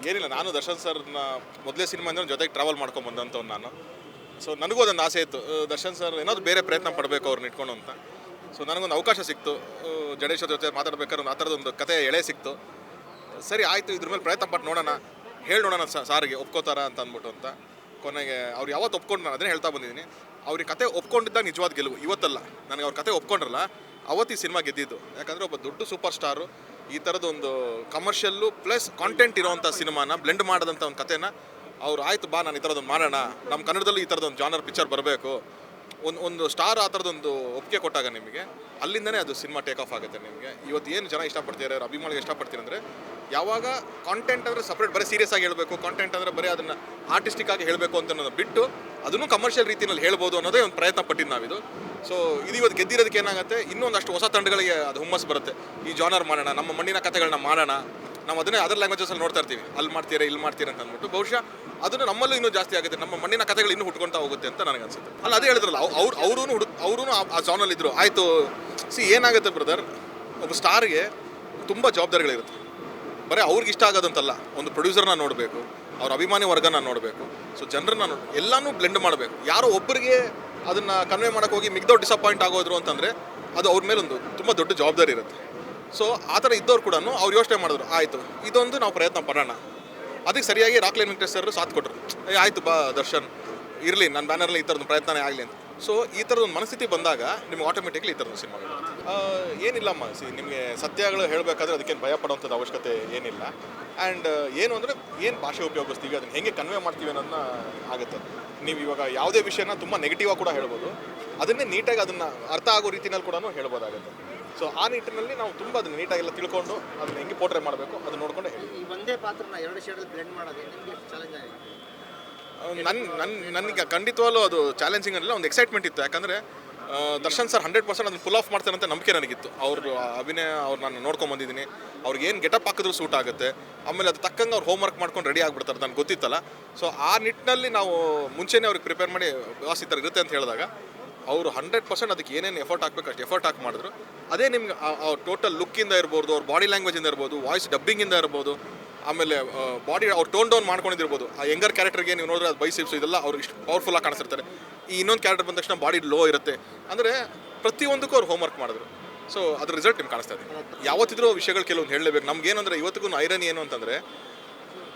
ಏನಿಲ್ಲ, ನಾನು ದರ್ಶನ್ ಸರ್ನ ಮೊದಲೇ ಸಿನಿಮಾ ಅಂದರೆ ಜೊತೆಗೆ ಟ್ರಾವೆಲ್ ಮಾಡ್ಕೊಂಡು ಬಂದಂಥವ್ನು ನಾನು. ಸೊ ನನಗೂ ಅದೊಂದು ಆಸೆ ಇತ್ತು, ದರ್ಶನ್ ಸರ್ ಏನಾದರೂ ಬೇರೆ ಪ್ರಯತ್ನ ಪಡಬೇಕು ಅವ್ರನ್ನ ಇಟ್ಕೊಂಡು ಅಂತ. ಸೊ ನನಗೊಂದು ಅವಕಾಶ ಸಿಕ್ತು, ಜಡೇಶ್ವರ ಜೊತೆ ಮಾತಾಡ್ಬೇಕಾದ್ರೆ ಆ ಥರದೊಂದು ಕತೆ ಎಳೆ ಸಿಕ್ತು. ಸರಿ ಆಯಿತು, ಇದ್ರ ಮೇಲೆ ಪ್ರಯತ್ನ ಪಟ್ಟು ನೋಡೋಣ, ಹೇಳಿ ನೋಡೋಣ ಸಾರಿಗೆ ಒಪ್ಕೋತಾರ ಅಂತ ಅಂದ್ಬಿಟ್ಟು ಅಂತ. ಕೊನೆಗೆ ಅವ್ರು ಯಾವತ್ತು ಒಪ್ಕೊಂಡು, ನಾನು ಅದನ್ನೇ ಹೇಳ್ತಾ ಬಂದಿದ್ದೀನಿ, ಅವ್ರಿಗೆ ಕತೆ ಒಪ್ಕೊಂಡಿದ್ದಾಗ ನಿಜವಾದ ಗೆಲುವು. ಇವತ್ತಲ್ಲ, ನನಗೆ ಅವ್ರ ಕತೆ ಒಪ್ಕೊಂಡ್ರಲ್ಲ ಅವತ್ತು ಈ ಸಿನಿಮಾ ಗೆದ್ದಿದ್ದು. ಯಾಕಂದರೆ ಒಬ್ಬ ದೊಡ್ಡ ಸೂಪರ್ ಸ್ಟಾರು ಈ ಥರದೊಂದು ಕಮರ್ಷಿಯಲ್ಲು ಪ್ಲಸ್ ಕಾಂಟೆಂಟ್ ಇರೋವಂಥ ಸಿನಿಮಾನ ಬ್ಲೆಂಡ್ ಮಾಡೋದಂಥ ಒಂದು ಕತೆನ ಅವ್ರು ಆಯಿತು ಬಾ ನಾನು ಈ ಥರದೊಂದು ಮಾಡೋಣ, ನಮ್ಮ ಕನ್ನಡದಲ್ಲೂ ಈ ಥರದೊಂದು ಜಾನರ್ ಪಿಕ್ಚರ್ ಬರಬೇಕು, ಒಂದು ಸ್ಟಾರ್ ಆ ಥರದೊಂದು ಒಪ್ಪಿಗೆ ಕೊಟ್ಟಾಗ ನಿಮಗೆ ಅಲ್ಲಿಂದನೇ ಅದು ಸಿನಿಮಾ ಟೇಕ್ ಆಫ್ ಆಗುತ್ತೆ. ನಿಮಗೆ ಇವತ್ತು ಏನು ಜನ ಇಷ್ಟಪಡ್ತಿದ್ದಾರೆ, ಅವ್ರ ಅಭಿಮಾನಿಗಳು ಇಷ್ಟಪಡ್ತೀನಿ ಅಂದರೆ, ಯಾವಾಗ ಕಾಂಟೆಂಟ್ ಅಂದರೆ ಸಪ್ರೇಟ್ ಬರೀ ಸೀರಿಯಸ್ ಆಗಿ ಹೇಳಬೇಕು, ಕಾಂಟೆಂಟ್ ಅಂದರೆ ಬರೀ ಅದನ್ನು ಆರ್ಟಿಸ್ಟಿಕ್ ಆಗಿ ಹೇಳಬೇಕು ಅಂತ ಅನ್ನೋದು ಬಿಟ್ಟು ಅದನ್ನು ಕಮರ್ಷಿಯಲ್ ರೀತಿಯಲ್ಲಿ ಹೇಳ್ಬೋದು ಅನ್ನೋದೇ ಒಂದು ಪ್ರಯತ್ನ ಪಟ್ಟಿದ್ದು ನಾವಿದು. ಸೊ ಇದು ಇವತ್ತು ಗೆದ್ದಿರೋದಕ್ಕೆ ಏನಾಗುತ್ತೆ, ಇನ್ನೊಂದಷ್ಟು ಹೊಸ ತಂಡಗಳಿಗೆ ಅದು ಹುಮ್ಮಸ್ ಬರುತ್ತೆ. ಈ ಜಾನರ್ ಮಾಡೋಣ, ನಮ್ಮ ಮಣ್ಣಿನ ಕಥೆಗಳನ್ನ ಮಾಡೋಣ, ನಾವು ಅದನ್ನೇ ಅದರ್ ಲ್ಯಾಂಗ್ವೇಜಸಲ್ಲಿ ನೋಡ್ತಾ ಇರ್ತೀವಿ, ಅಲ್ಲಿ ಮಾಡ್ತೀರಾ ಇಲ್ಲಿ ಮಾಡ್ತೀರಾ ಅಂತ ಅಂದ್ಬಿಟ್ಟು. ಬಹುಶಃ ಅದನ್ನು ನಮ್ಮಲ್ಲೂ ಇನ್ನೂ ಜಾಸ್ತಿ ಆಗುತ್ತೆ, ನಮ್ಮ ಮಣ್ಣಿನ ಕಥೆಗಳು ಇನ್ನೂ ಹುಟ್ಕೊಳ್ತಾ ಹೋಗುತ್ತೆ ಅಂತ ನನಗನ್ಸುತ್ತೆ. ಅಲ್ಲ ಅದೇ ಹೇಳಿದ್ರಲ್ಲ, ಅವರೂ ಆ ಜಾನಲ್ಲಿ ಆಯಿತು. ಏನಾಗುತ್ತೆ ಬ್ರದರ್, ಒಬ್ಬ ಸ್ಟಾರ್ಗೆ ತುಂಬ ಜವಾಬ್ದಾರಿಗಳಿರುತ್ತೆ. ಬರೀ ಅವ್ರಿಗೆ ಇಷ್ಟ ಆಗೋದಂತಲ್ಲ, ಒಂದು ಪ್ರೊಡ್ಯೂಸರ್ನ ನೋಡಬೇಕು, ಅವ್ರ ಅಭಿಮಾನಿ ವರ್ಗನ ನೋಡಬೇಕು, ಸೊ ಜನರನ್ನ ಎಲ್ಲನೂ ಬ್ಲೆಂಡ್ ಮಾಡಬೇಕು. ಯಾರೋ ಒಬ್ಬರಿಗೆ ಅದನ್ನು ಕನ್ವೆ ಮಾಡೋಕ್ಕೆ ಹೋಗಿ ಮಿಗ್ದವ್ರು ಡಿಸಪಾಯಿಂಟ್ ಆಗೋದ್ರು ಅಂತಂದರೆ ಅದು ಅವ್ರ ಮೇಲೆ ಒಂದು ತುಂಬ ದೊಡ್ಡ ಜವಾಬ್ದಾರಿ ಇರುತ್ತೆ. ಸೊ ಆ ಥರ ಇದ್ದವ್ರು ಕೂಡ ಅವ್ರು ಯೋಚನೆ ಮಾಡಿದ್ರು, ಆಯಿತು ಇದೊಂದು ನಾವು ಪ್ರಯತ್ನ ಪಡೋಣ. ಅದಕ್ಕೆ ಸರಿಯಾಗಿ ರಾಕ್ಲೈನ್ ವೆಂಕಟೇಶ್ವರರು ಸಾಥ್ ಕೊಟ್ಟರು, ಆಯಿತು ಬಾ ದರ್ಶನ್ ಇರಲಿ, ನನ್ನ ಬ್ಯಾನರಲ್ಲಿ ಈ ಥರದ್ದು ಪ್ರಯತ್ನನೇ ಆಗಲಿ ಅಂತ. ಸೊ ಈ ಥರದೊಂದು ಮನಸ್ಥಿತಿ ಬಂದಾಗ ನಿಮ್ಗೆ ಆಟೋಮೆಟಿಕ್ಲಿ ಈ ಥರದ್ದು ಸಿನಿಮಾಗಳು ಏನಿಲ್ಲಮ್ಮ. ನಿಮಗೆ ಸತ್ಯಗಳು ಹೇಳಬೇಕಾದ್ರೆ ಅದಕ್ಕೇನು ಭಯ ಪಡೋಂಥದ್ದು ಅವಶ್ಯಕತೆ ಏನಿಲ್ಲ. ಆ್ಯಂಡ್ ಏನು ಅಂದರೆ ಏನು ಭಾಷೆ ಉಪಯೋಗಿಸ್ತೀವಿ, ಅದನ್ನು ಹೇಗೆ ಕನ್ವೆ ಮಾಡ್ತೀವಿ ಅನ್ನೋದನ್ನ ಆಗುತ್ತೆ. ನೀವು ಇವಾಗ ಯಾವುದೇ ವಿಷಯನ ತುಂಬ ನೆಗೆಟಿವ್ ಆಗಿ ಕೂಡ ಹೇಳ್ಬೋದು, ಅದನ್ನೇ ನೀಟಾಗಿ ಅದನ್ನು ಅರ್ಥ ಆಗೋ ರೀತಿಯಲ್ಲಿ ಕೂಡ ಹೇಳ್ಬೋದಾಗುತ್ತೆ. ಸೊ ಆ ನಿಟ್ಟಿನಲ್ಲಿ ನಾವು ತುಂಬ ಅದನ್ನು ನೀಟಾಗೆಲ್ಲ ತಿಳ್ಕೊಂಡು ಅದನ್ನು ಹೆಂಗೆ ಪೋರ್ಟ್ರೇ ಮಾಡಬೇಕು ಅದನ್ನು ನೋಡ್ಕೊಂಡು ಹೇಳಿ. ಈ ಒಂದೇ ಪಾತ್ರನ ಎರಡು ಶೇಡಲ್ಲಿ ಬ್ಲೆಂಡ್ ಮಾಡೋದು ನಿಮಗೆ ಚಾಲೆಂಜ್ ಆಗಿದೆ? ನನಗೆ ಖಂಡಿತವಾಗ್ಲೂ ಅದು ಚಾಲೆಂಜಿಂಗ್ ಅನ್ನಿಲ್ಲ, ಒಂದು ಎಕ್ಸೈಟ್ಮೆಂಟ್ ಇತ್ತು. ಯಾಕಂದರೆ ದರ್ಶನ್ ಸರ್ 100% ಅದನ್ನು ಫುಲ್ ಆಫ್ ಮಾಡ್ತಾರೆ ಅಂತ ನಂಬಿಕೆ ನನಗಿತ್ತು. ಅವರು ಅಭಿನಯ ಅವ್ರು ನಾನು ನೋಡ್ಕೊಂಬಂದಿದ್ದೀನಿ, ಅವ್ರಿಗೆ ಏನು ಗೆಟಪ್ ಹಾಕಿದ್ರು ಸೂಟ್ ಆಗುತ್ತೆ. ಆಮೇಲೆ ಅದು ತಕ್ಕಂಗೆ ಅವ್ರು ಹೋಮ್ವರ್ಕ್ ಮಾಡ್ಕೊಂಡು ರೆಡಿ ಆಗಿಬಿಡ್ತಾರೆ, ನನಗೆ ಗೊತ್ತಿತ್ತಲ್ಲ. ಸೊ ಆ ನಿಟ್ಟಿನಲ್ಲಿ ನಾವು ಮುಂಚೆನೇ ಅವ್ರಿಗೆ ಪ್ರಿಪೇರ್ ಮಾಡಿ ವಾಸ್ ಈ ಥರ ಇರುತ್ತೆ ಅಂತ ಹೇಳಿದಾಗ ಅವರು 100% ಅದಕ್ಕೆ ಏನೇನು ಎಫರ್ಟ್ ಹಾಕಬೇಕು ಅಷ್ಟು ಎಫರ್ಟ್ ಹಾಕಿ ಮಾಡಿದ್ರು. ಅದೇ ನಿಮ್ಗೆ ಅವ್ರ ಟೋಟಲ್ ಲುಕ್ಕಿಂದ ಇರ್ಬೋದು, ಅವ್ರ ಬಾಡಿ ಲ್ಯಾಂಗ್ವೇಜಿಂದ ಇರ್ಬೋದು, ವಾಯ್ಸ್ ಡಬ್ಬಿಂಗಿಂದ ಇರ್ಬೋದು, ಆಮೇಲೆ ಬಾಡಿ ಅವ್ರು ಟೋನ್ ಡೌನ್ ಮಾಡ್ಕೊಂಡಿರ್ಬೋದು. ಆ ಯಂಗರ್ ಕ್ಯಾರೆಕ್ಟರ್ಗೆ ನೀವು ನೋಡಿದ್ರೆ ಅದು ಬೈಸಿಪ್ಸ್ ಇದೆಲ್ಲ ಅವ್ರಿಗೆ ಇಷ್ಟು ಪವರ್ಫುಲ್ಲಾಗಿ ಕಾಣಿಸ್ತಿರ್ತಾರೆ. ಈ ಇನ್ನೊಂದು ಕ್ಯಾರೆಕ್ಟರ್ ಬಂದ ತಕ್ಷಣ ಬಾಡಿ ಲೋ ಇರುತ್ತೆ. ಅಂದರೆ ಪ್ರತಿಯೊಂದಕ್ಕೂ ಅವ್ರು ಹೋಮ್ವರ್ಕ್ ಮಾಡಿದ್ರು. ಸೊ ಅದ್ರ ರಿಸಲ್ಟ್ ನಿಮ್ಗೆ ಕಾಣಿಸ್ತಾ ಇದೆ. ಯಾವತ್ತಿದ್ರೂ ವಿಷಯಗಳು ಕೆಲವೊಂದು ಹೇಳಲೇಬೇಕು. ನಮ್ಗೇನಂದರೆ ಇವತ್ತಿಗೂ ಐರನ್ ಏನು ಅಂತಂದರೆ,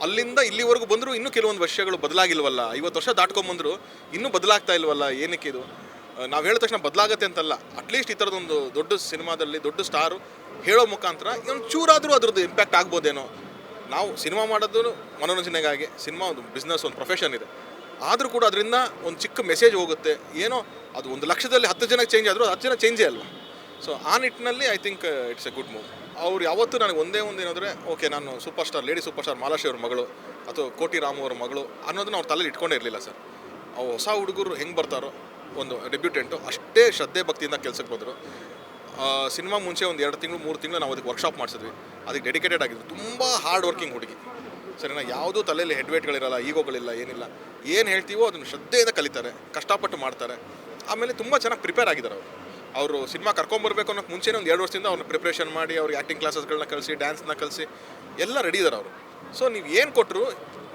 ಅಲ್ಲಿಂದ ಇಲ್ಲಿವರೆಗೂ ಬಂದರೂ ಇನ್ನೂ ಕೆಲವೊಂದು ವಿಷಯಗಳು ಬದಲಾಗಿಲ್ವಲ್ಲ, 50 ವರ್ಷ ದಾಟ್ಕೊಂಬಂದ್ರು ಇನ್ನೂ ಬದಲಾಗ್ತಾ ಇಲ್ವಲ್ಲ, ಏನಕ್ಕೆ ಇದು? ನಾವು ಹೇಳಿದ ತಕ್ಷಣ ಬದಲಾಗತ್ತೆ ಅಂತಲ್ಲ, ಅಟ್ಲೀಸ್ಟ್ ಈ ಥರದೊಂದು ದೊಡ್ಡ ಸಿನಿಮಾದಲ್ಲಿ ದೊಡ್ಡ ಸ್ಟಾರು ಹೇಳೋ ಮುಖಾಂತರ ಒಂದು ಚೂರಾದರೂ ಅದ್ರದ್ದು ಇಂಪ್ಯಾಕ್ಟ್ ಆಗ್ಬೋದೇನೋ. ನಾವು ಸಿನಿಮಾ ಮಾಡೋದು ಮನೋರಂಜನೆಗಾಗಿ, ಸಿನಿಮಾ ಒಂದು ಬಿಸ್ನೆಸ್, ಒಂದು ಪ್ರೊಫೆಷನ್ ಇದೆ. ಆದರೂ ಕೂಡ ಅದರಿಂದ ಒಂದು ಚಿಕ್ಕ ಮೆಸೇಜ್ ಹೋಗುತ್ತೆ. ಏನೋ ಅದು 1 ಲಕ್ಷದಲ್ಲಿ 10 ಜನಕ್ಕೆ ಚೇಂಜ್ ಆದರೂ 10 ಜನ ಚೇಂಜೇ ಅಲ್ವಾ. ಸೊ ಆ ನಿಟ್ಟಿನಲ್ಲಿ I think it's a good move. ಅವ್ರು ಯಾವತ್ತೂ ನನಗೆ ಒಂದೇ ಒಂದು ಏನಂದರೆ, ಓಕೆ ನಾನು superstar, lady superstar Malashri ಅವ್ರ ಮಗಳು ಅಥವಾ ಕೋಟಿ ರಾಮು ಅವ್ರ ಮಗಳು ಅನ್ನೋದನ್ನ ಅವ್ರ ತಲೆಯಲ್ಲಿ ಇಟ್ಕೊಂಡೇ ಇರಲಿಲ್ಲ ಸರ್. ಅವ್ರು ಹೊಸ ಹುಡುಗರು ಹೆಂಗೆ ಬರ್ತಾರೋ, ಒಂದು ಡೆಬ್ಯೂಟೆಂಟು ಅಷ್ಟೇ ಶ್ರದ್ಧೆ ಭಕ್ತಿಯಿಂದ ಕೆಲಸಕ್ಕೆ ಬಂದರು. ಸಿನಿಮಾ ಮುಂಚೆ ಒಂದು 2 ತಿಂಗಳು 3 ತಿಂಗಳು ನಾವು ಅದಕ್ಕೆ ವರ್ಕ್ಶಾಪ್ ಮಾಡಿಸಿದ್ವಿ. ಅದಕ್ಕೆ ಡೆಡಿಕೇಟೆಡ್ ಆಗಿದ್ದು. ತುಂಬ ಹಾರ್ಡ್ ವರ್ಕಿಂಗ್ ಹುಡುಗಿ ಸರಿನಾ. ಯಾವುದೂ ತಲೆಯಲ್ಲಿ ಹೆಡ್ವೇಟ್ಗಳಿರಲ್ಲ, ಈಗೋಗಳಿಲ್ಲ, ಏನಿಲ್ಲ. ಏನು ಹೇಳ್ತೀವೋ ಅದನ್ನು ಶ್ರದ್ಧೆಯಿಂದ ಕಲಿತಾರೆ, ಕಷ್ಟಪಟ್ಟು ಮಾಡ್ತಾರೆ. ಆಮೇಲೆ ತುಂಬ ಚೆನ್ನಾಗಿ ಪ್ರಿಪೇರ್ ಆಗಿದ್ದಾರೆ ಅವರು ಸಿನಿಮಾ ಕರ್ಕೊಂಬರ್ಬೇಕು ಅನ್ನೋಕ್ಕೆ ಮುಂಚೆನೇ ಒಂದು 2 ವರ್ಷದಿಂದ ಅವ್ರನ್ನ ಪ್ರಿಪ್ರೇಷನ್ ಮಾಡಿ, ಅವ್ರಿಗೆ ಆ್ಯಕ್ಟಿಂಗ್ ಕ್ಲಾಸಸ್ಗಳನ್ನ ಕಲಿಸಿ, ಡ್ಯಾನ್ಸ್ನ ಕಲಿಸಿ ಎಲ್ಲ ರೆಡಿ ಇದ್ದಾರೆ ಅವರು. ಸೊ ನೀವು ಏನು ಕೊಟ್ಟರು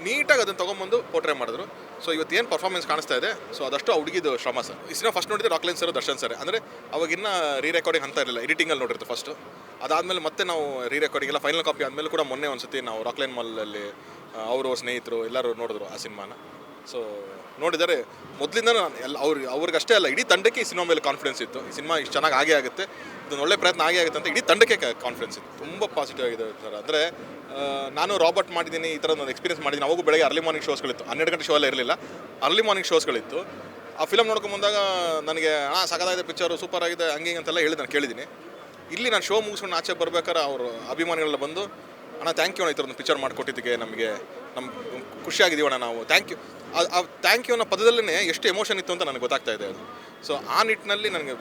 ನೀಟಾಗಿ ಅದನ್ನು ತೊಗೊಂಬಂದು ಪೋರ್ಟ್ರೇ ಮಾಡಿದ್ರು. ಸೊ ಇವತ್ತೇನು ಪರ್ಫಾರ್ಮೆನ್ಸ್ ಕಾಣಿಸ್ತಾ ಇದೆ, ಸೊ ಅದಷ್ಟು ಆ ಹುಡುಗಿದು ಶ್ರಮ ಸರ್. ಈ ಸಿನಿಮಾ ಫಸ್ಟ್ ನೋಡಿದ್ರೆ ರಾಕ್ಲೈನ್ ಸರ್, ದರ್ಶನ್ ಸರ್. ಅಂದರೆ ಅವಾಗಿನ್ನ ರೆಕಾರ್ಡಿಂಗ್ ಅಂತ ಇರಲಿಲ್ಲ, ಎಡಿಟಿಂಗಲ್ಲಿ ನೋಡಿರ್ತೀವಿ ಫಸ್ಟು. ಅದಾದಮೇಲೆ ಮತ್ತೆ ನಾವು ರೆಕಾರ್ಡಿಂಗ್ ಎಲ್ಲ ಫೈನಲ್ ಕಾಪಿ ಆದಮೇಲೆ ಕೂಡ ಮೊನ್ನೆ ಒಂದು ಸತಿ ನಾವು ರಾಕ್ಲೈನ್ ಮಾಲಲ್ಲಿ ಅವರು ಸ್ನೇಹಿತರು ಎಲ್ಲರೂ ನೋಡಿದ್ರು ಆ ಸಿನಿಮಾನ. ಸೊ ನೋಡಿದರೆ ಮೊದಲಿಂದ ಎಲ್ಲ ಅವ್ರಿಗಷ್ಟೇ ಅಲ್ಲ, ಇಡೀ ತಂಡಕ್ಕೆ ಈ ಸಿನಿಮಾ ಮೇಲೆ ಕಾನ್ಫಿಡೆನ್ಸ್ ಇತ್ತು. ಈ ಸಿನಿಮಾ ಇಷ್ಟು ಚೆನ್ನಾಗಿ ಆಗುತ್ತೆ, ಇದೊಂದು ಒಳ್ಳೆ ಪ್ರಯತ್ನ ಆಗುತ್ತೆ ಅಂತ ಇಡೀ ತಂಡಕ್ಕೆ ಕಾನ್ಫಿಡೆನ್ಸ್ ಇತ್ತು. ತುಂಬ ಪಾಸಿಟಿವ್ ಆಗಿದೆ ಸರ್. ಅಂದರೆ ನಾನು ರಾಬರ್ಟ್ ಮಾಡಿದ್ದೀನಿ, ಈ ಥರ ಒಂದು ಎಕ್ಸ್ಪೀರಿಯನ್ಸ್ ಮಾಡಿದ್ದೀನಿ. ಅವಾಗೂ ಬೆಳಗ್ಗೆ ಅರ್ಲಿ ಮಾರ್ನಿಂಗ್ ಶೋಸ್ಗಳಿತ್ತು, 12 ಗಂಟೆ ಶೋ ಎಲ್ಲ ಇರಲಿಲ್ಲ, ಅರ್ಲಿ ಮಾರ್ನಿಂಗ್ ಶೋಸ್ಗಳಿತ್ತು. ಆ ಫಿಲಮ್ ನೋಡ್ಕೊಂಬಂದಾಗ ನನಗೆ ಸಖತ್ತಾಗಿದೆ ಪಿಕ್ಚರು, ಸೂಪರ್ ಆಗಿದೆ, ಹಂಗೆ ಅಂತೆಲ್ಲ ಹೇಳಿ ನಾನು ಕೇಳಿದ್ದೀನಿ. ಇಲ್ಲಿ ನಾನು ಶೋ ಮುಗಿಸ್ಕೊಂಡು ಆಚೆ ಬರ್ಬೇಕಾದ್ರೆ ಅವರು ಅಭಿಮಾನಿಗಳೆಲ್ಲ ಬಂದು, ಥ್ಯಾಂಕ್ ಯು ಅಣ್ಣ, ಈ ಥರ ಒಂದು ಪಿಕ್ಚರ್ ಮಾಡಿಕೊಟ್ಟಿದ್ದಕ್ಕೆ ನಮಗೆ ಖುಷಿಯಾಗಿದ್ದೀವಣ್ಣ ನಾವು, ಥ್ಯಾಂಕ್ ಯು. ಆ ಥ್ಯಾಂಕ್ ಯು ಅನ್ನೋ ಪದದಲ್ಲೇ ಎಷ್ಟು ಎಮೋಷನ್ ಇತ್ತು ಅಂತ ನನಗೆ ಗೊತ್ತಾಗ್ತಾ ಇದೆ ಅದು. ಸೊ ಆ ನಿಟ್ಟಿನಲ್ಲಿ ನನಗೆ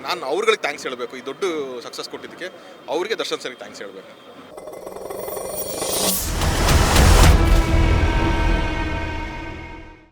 ನಾನು ಅವ್ರುಗಳಿಗೆ ಥ್ಯಾಂಕ್ಸ್ ಹೇಳಬೇಕು. ಈ ದೊಡ್ಡ ಸಕ್ಸಸ್ ಕೊಟ್ಟಿದ್ದಕ್ಕೆ ಅವರಿಗೆ, ದರ್ಶನ್ ಸರ್ಗೆ ಥ್ಯಾಂಕ್ಸ್ ಹೇಳಬೇಕು.